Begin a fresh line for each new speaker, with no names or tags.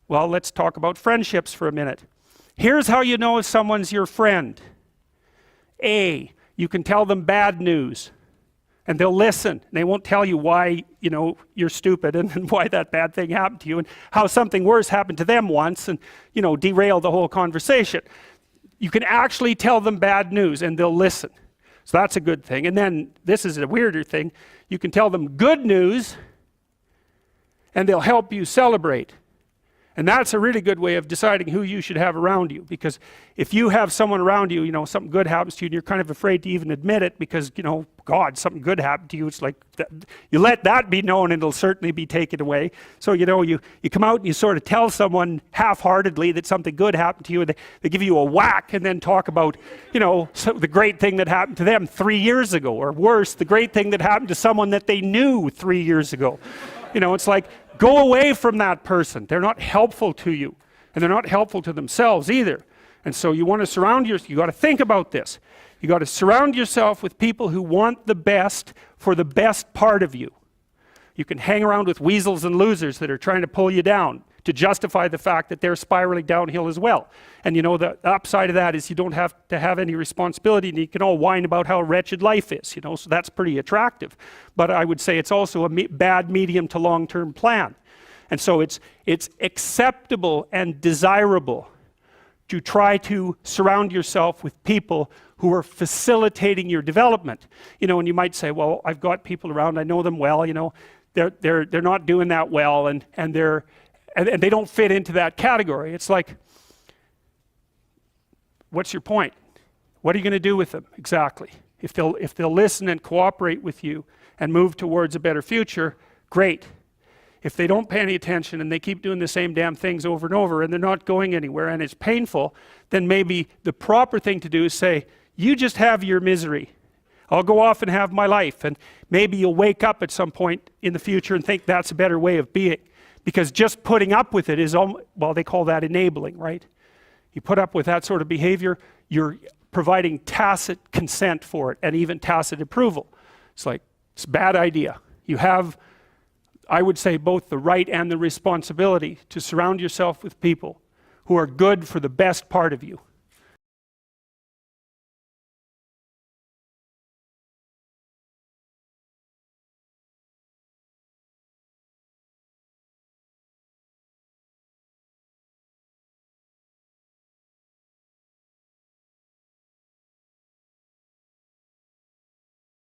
Well, let's talk about friendships for a minute. Here's how you know if someone's your friend. A, you can tell them bad news and they'll listen. They won't tell you why, you're stupid and why that bad thing happened to you and how something worse happened to them once and, derail the whole conversation. You can actually tell them bad news and they'll listen. So that's a good thing. And then this is a weirder thing. You can tell them good news and they'll help you celebrate. And that's a really good way of deciding who you should have around you, because if you have someone around you, something good happens to you and you're kind of afraid to even admit it because, God, something good happened to you, it's like, you let that be known and it'll certainly be taken away. So, you come out and you sort of tell someone half-heartedly that something good happened to you and they give you a whack and then talk about, the great thing that happened to them 3 years ago, or worse, the great thing that happened to someone that they knew 3 years ago. It's like, go away from that person. They're not helpful to you, and they're not helpful to themselves either. And so you want to surround yourself, you got to think about this. You got to surround yourself with people who want the best for the best part of you. You can hang around with weasels and losers that are trying to pull you down to justify the fact that they're spiraling downhill as well. And the upside of that is you don't have to have any responsibility and you can all whine about how wretched life is, so that's pretty attractive. But I would say it's also a bad medium to long-term plan. And so it's acceptable and desirable to try to surround yourself with people who are facilitating your development. And you might say, well, I've got people around, I know them well, they're not doing that well and they don't fit into that category. It's like, what's your point? What are you going to do with them exactly? If they'll listen and cooperate with you and move towards a better future, great. If they don't pay any attention and they keep doing the same damn things over and over and they're not going anywhere and it's painful, then maybe the proper thing to do is say, you just have your misery. I'll go off and have my life. And maybe you'll wake up at some point in the future and think that's a better way of being. Because just putting up with it is, well, they call that enabling, right? You put up with that sort of behavior, you're providing tacit consent for it and even tacit approval. It's like, it's a bad idea. You have, I would say, both the right and the responsibility to surround yourself with people who are good for the best part of you.